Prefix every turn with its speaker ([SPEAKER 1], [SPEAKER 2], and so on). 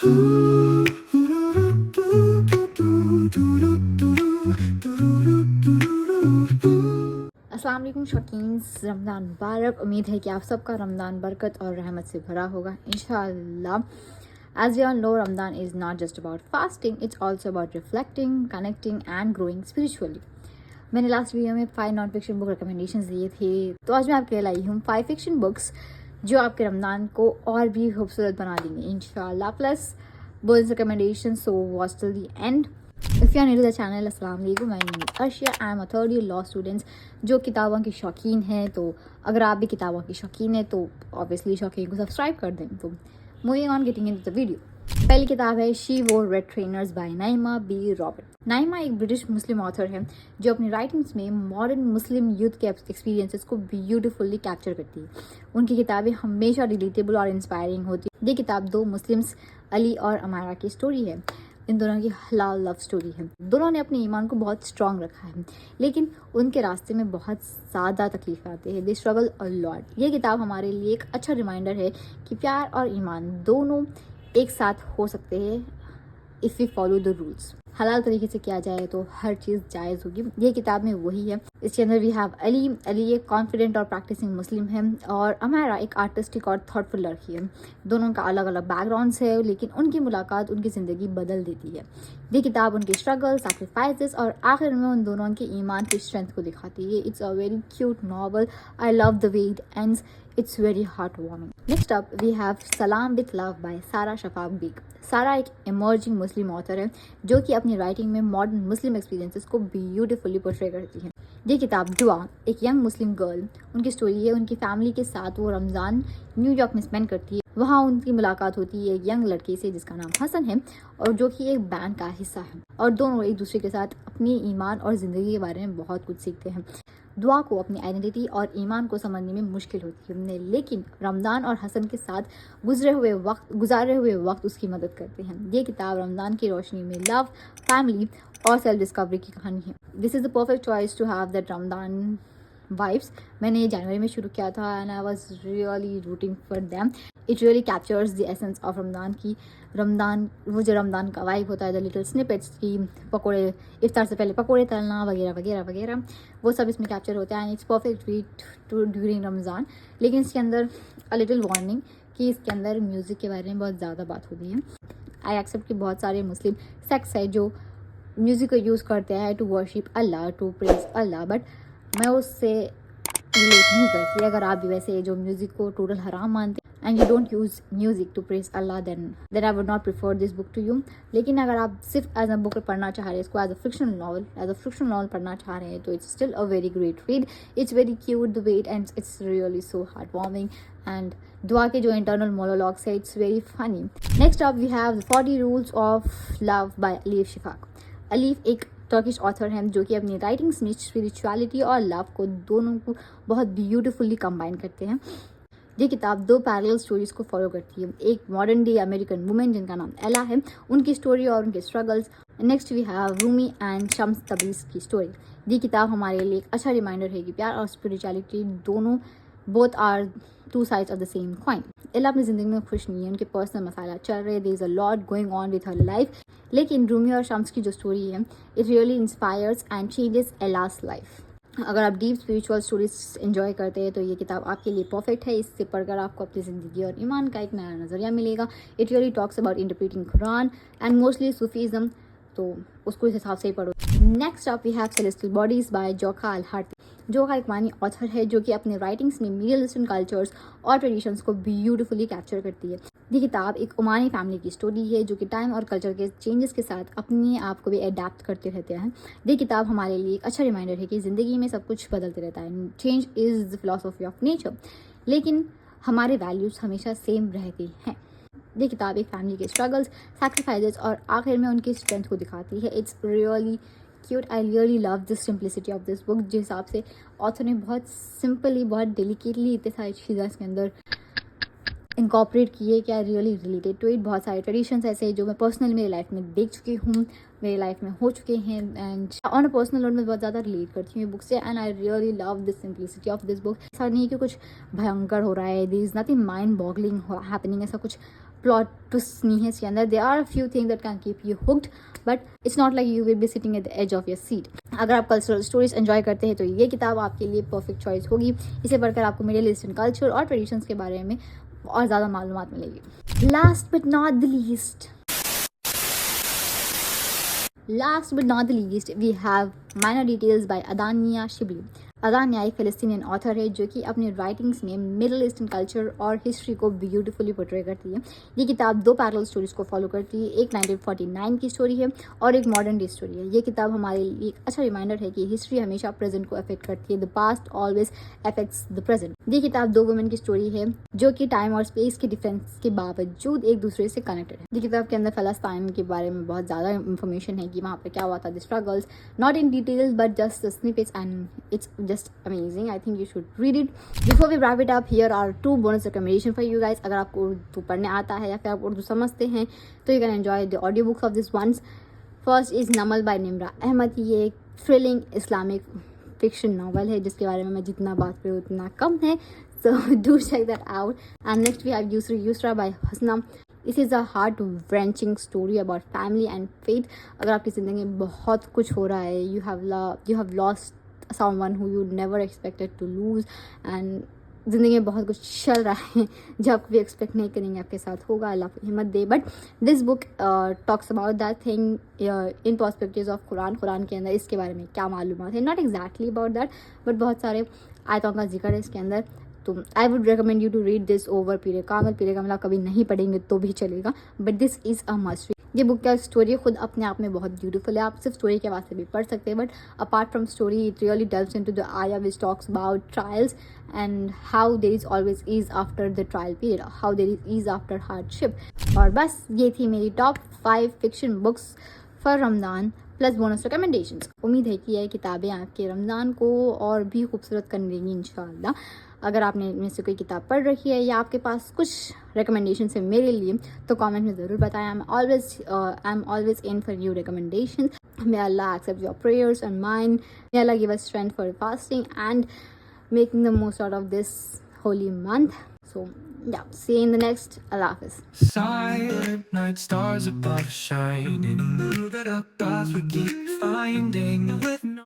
[SPEAKER 1] अस्सलाम वालेकुम शौकीन्स, रमज़ान मुबारक। उम्मीद है कि आप सबका रमज़ान बरकत और रहमत से भरा होगा इंशाअल्लाह। As we all know, Ramadan is not just about fasting, it's also about reflecting, connecting and growing spiritually. मैंने लास्ट वीडियो में 5 नॉन फिक्शन बुक रिकमेंडेशंस दिए थे, तो आज मैं आपके लिए लाई हूँ 5 फिक्शन बुक्स जो आपके रमज़ान को और भी खूबसूरत बना देंगे इंशाअल्लाह। Plus bonus recommendation, so watch till the end. If you are new to the channel, अस्सलाम वालेकुम, my name is Arshiya, I am a third year law students जो किताबों की शौकीन हैं। तो अगर आप भी किताबों की शौकीन हैं तो ऑब्वियसली शौकीन को सब्सक्राइब कर दें। तो moving on, getting into the video. पहली किताब है she wore red trainers by Naima B Robert. Naima एक ब्रिटिश मुस्लिम ऑथर है जो अपनी राइटिंग्स में मॉडर्न मुस्लिम यूथ के एक्सपीरियंसेस को ब्यूटीफुल्ली कैप्चर करती है। उनकी किताबें हमेशा रिलेटेबल और इंस्पायरिंग होती है। ये किताब 2 मुस्लिम्स, अली और अमारा की स्टोरी है। इन दोनों की हलाल लव स्टोरी है। दोनों ने अपने ईमान को बहुत स्ट्रांग रखा है, लेकिन उनके रास्ते में बहुत ज़्यादा तकलीफ आती है। They struggle a lot. ये किताब हमारे लिए एक अच्छा रिमाइंडर है कि प्यार और ईमान दोनों एक साथ हो सकते हैं if we follow the rules. हलाल तरीके से किया जाए तो हर चीज़ जायज़ होगी। ये किताब में वही है। इसके अंदर वी हैव अली। अली एक कॉन्फिडेंट और प्रैक्टिसिंग मुस्लिम है और अमारा एक आर्टिस्टिक और थॉटफुल लड़की है। दोनों का अलग अलग बैकग्राउंड्स है, लेकिन उनकी मुलाकात उनकी ज़िंदगी बदल देती है। ये किताब उनकी स्ट्रगल, सैक्रिफाइसेस और आखिर में उन दोनों के ईमान की स्ट्रेंथ को दिखाती है। It's a very cute novel. I love the way it ends. It's very heartwarming. Next up, we have Salam with Love by सारा शफाक बेग। सारा एक इमर्जिंग मुस्लिम ऑथर है जो कि अपनी राइटिंग में मॉडर्न मुस्लिम एक्सपीरियंसेस को ब्यूटीफुली पोर्ट्रे करती है। ये किताब दुआ, एक यंग मुस्लिम गर्ल, उनकी स्टोरी है। उनकी फैमिली के साथ वो रमज़ान न्यूयॉर्क में स्पेंड करती है। वहाँ उनकी मुलाकात होती है एक यंग लड़के से जिसका नाम हसन है और जो कि एक बैंड का हिस्सा है, और दोनों एक दूसरे के साथ अपनी ईमान और ज़िंदगी के बारे में बहुत कुछ सीखते हैं। दुआ को अपनी आइडेंटिटी और ईमान को समझने में मुश्किल होती है, लेकिन रमज़ान और हसन के साथ गुजारे हुए वक्त उसकी मदद करते हैं। ये किताब रमज़ान की रोशनी में लव, फैमिली और सेल्फ डिस्कवरी की कहानी है। This is the perfect choice to have that Ramzan vibes. मैंने ये जनवरी में शुरू किया था and I was really rooting for them. It really captures the essence of Ramzan की। वो जो रमज़ान का वाइब होता है, द लिटिल स्निपेट्स की पकोड़े, इफ्तार से पहले पकोड़े तलना वगैरह वगैरह वगैरह, वो सब इसमें कैप्चर होता है and it's perfect read to during Ramzan. लेकिन इसके अंदर अ लिटिल वार्निंग कि इसके अंदर म्यूज़िक के बारे में बहुत ज़्यादा बात होती है। आई एक्सेप्ट कि बहुत सारे मुस्लिम सेक्ट्स है जो म्यूज़िक को यूज़ करते हैं to worship Allah, to praise Allah, but मैं उससे रिलेट नहीं करती। अगर आप भी वैसे जो म्यूज़िक को टोटल हराम मानते हैं and you don't use music to praise Allah, then I would not prefer this book to you. लेकिन अगर आप सिर्फ एज अ बुक पढ़ना चाह रहे हैं, इसको एज अ फिक्शनल नॉवल पढ़ना चाह रहे हैं, तो it's still a very great read. It's very cute the way and it's really so heart warming. And Dua के जो इंटरनल मोनोलॉग्स है, it's very funny. Next up we have 40 rules of love by Elif Shafak. Elif एक Turkish author हैं जो कि अपनी writings में spirituality और लव को दोनों को बहुत ब्यूटीफुली कंबाइन करते हैं। ये किताब 2 पैरेलल स्टोरीज को फॉलो करती है। एक मॉडर्न डे अमेरिकन वुमेन जिनका नाम एला है, उनकी स्टोरी और उनके struggles. Next we have Rumi and Shams Tabriz की स्टोरी। ये किताब हमारे लिए एक अच्छा रिमाइंडर है कि प्यार और स्पिरिचुअलिटी दोनों both are 2 sides of the same coin. Ella अपनी ज़िंदगी में खुश नहीं है, उनके पर्सनल मसाला चल रहे, there is a lot going on with her life. लेकिन रूमी और शम्स की जो स्टोरी है, it really inspires and changes Ella's life. अगर आप डीप स्पिरिचुअल स्टोरीज एंजॉय करते हैं तो ये किताब आपके लिए परफेक्ट है। इससे पढ़कर आपको अपनी ज़िंदगी और ईमान का एक नया नज़रिया मिलेगा। It really talks about interpreting Quran and mostly Sufism, तो उसको इस हिसाब से ही पढ़ो। Next up we have celestial bodies by Jokha Al हार्ती। जोखा एक मानी ऑथर है जो कि अपने राइटिंग्स में मिडिल ईस्टर्न कल्चर्स और ट्रेडिशंस को ब्यूटीफुली कैप्चर करती है। ये किताब एक ओमानी फैमिली की स्टोरी है जो कि टाइम और कल्चर के चेंजेस के साथ अपने आप को भी अडेप्ट करते रहते हैं। ये किताब हमारे लिए एक अच्छा रिमाइंडर है कि ज़िंदगी में सब कुछ बदलते रहता है। Change is the philosophy of nature, लेकिन हमारे वैल्यूज़ हमेशा सेम रहते हैं। ये किताब एक फैमिली के स्ट्रगल्स, सैक्रिफाइसेस और आखिर में उनकी स्ट्रेंथ को दिखाती है। It's really cute. I really love this simplicity of this book. जिस हिसाब से ऑथर ने बहुत सिंपली, बहुत डेलिकेटली इतने सारी चीज़ें इसके अंदर इंकॉपरेट किए कि I really related to it. बहुत सारे ट्रेडिशंस ऐसे जो मैं पर्सनली मेरी लाइफ में देख चुकी हूँ, मेरी लाइफ में हो चुके हैं and on a personal note में बहुत ज़्यादा रिलेट करती हूँ बुक से। And I really love this simplicity of this book. ऐसा नहीं कि कुछ भयंकर हो रहा है, there is nothing mind boggling happening, ऐसा कुछ प्लॉट ट्विस्ट नहीं है इसके अंदर. There are a few things that can keep you hooked, but it's not like you will be sitting at the edge of your seat. अगर आप cultural stories enjoy करते हैं तो ये किताब आपके लिए परफेक्ट चॉइस होगी. इसे पढ़कर आपको मिडिल ईस्टर्न कल्चर और ट्रेडिशंस के बारे में और ज़्यादा मालूमात मिलेगी. Last but not the least, we have Minor Details by Adania Shibli. अदानिया एक फ़िलिस्तीनियन ऑथर है जो कि अपने राइटिंग्स में मिडल ईस्टर्न कल्चर और हिस्ट्री को ब्यूटीफुली पोर्ट्रे करती है. ये किताब दो पैरेलल स्टोरीज को फॉलो करती है. एक 1949 की स्टोरी है और एक मॉडर्न डे स्टोरी है. ये किताब हमारे लिए एक अच्छा रिमाइंडर है कि हिस्ट्री हमेशा प्रेजेंट को अफेक्ट करती है. The past always affects the present. ये किताब दो वुमेन की स्टोरी है जो कि टाइम और स्पेस के डिफरेंस के बावजूद एक दूसरे से कनेक्टेड है. ये किताब के अंदर फ़लस्तीन के बारे में बहुत ज़्यादा इंफॉर्मेशन है कि वहाँ पर क्या हुआ था, the struggles, not in details but just the snippets, and it's just amazing. I think you should read it. Before we wrap it up, here are 2 bonus recommendation for you guys. अगर आपको उर्दू पढ़ने आता है या फिर आप उर्दू समझते हैं तो you can enjoy the audio books of this ones. First is Namal by Nimra Ahmed. ये एक थ्रिलिंग इस्लामिक फिक्शन नॉवल है जिसके बारे में मैं जितना बात करूँ उतना कम है. So do check that out. And next we have Yusra by Hasna. This is a heart-wrenching story about family and faith. अगर आपकी ज़िंदगी में बहुत कुछ हो रहा है, you have lost someone who you never expected to lose, and ज़िंदगी में बहुत कुछ चल रहा है जो आप भी एक्सपेक्ट नहीं करेंगे आपके साथ होगा. अल्लाह आपको हिम्मत दे. But this book talks about that thing in perspectives of Quran के अंदर इसके बारे में क्या मालूमात है. Not exactly about that but बहुत सारे आयतों का जिक्र है इसके अंदर. तो I would recommend you to read this over Peer e Kamil आप कभी नहीं पढ़ेंगे तो भी चलेगा, but this is a must. ये बुक का स्टोरी खुद अपने आप में बहुत ब्यूटीफुल है. आप सिर्फ स्टोरी के वास्ते भी पढ़ सकते हैं, but apart from story it really delves into the आया which talks about trials and how there is always ease after the trial period, how there is ease after hardship. और बस ये थी मेरी top 5 fiction books for Ramzan plus bonus recommendations. उम्मीद है कि यह किताबें आपके रमज़ान को और भी खूबसूरत कर देंगी इंशाअल्लाह. अगर आपने इनमें से कोई किताब पढ़ रखी है या आपके पास कुछ रिकमेंडेशन है मेरे लिए तो कमेंट में ज़रूर बताएं. I am always in for you recommendation. May Allah accept your prayers and mine. May Allah give us strength for fasting and making the most out of this holy month. So yeah, see you in the next. Allah Hafiz.
[SPEAKER 2] Silent night, stars above shining. That our paths we keep finding with no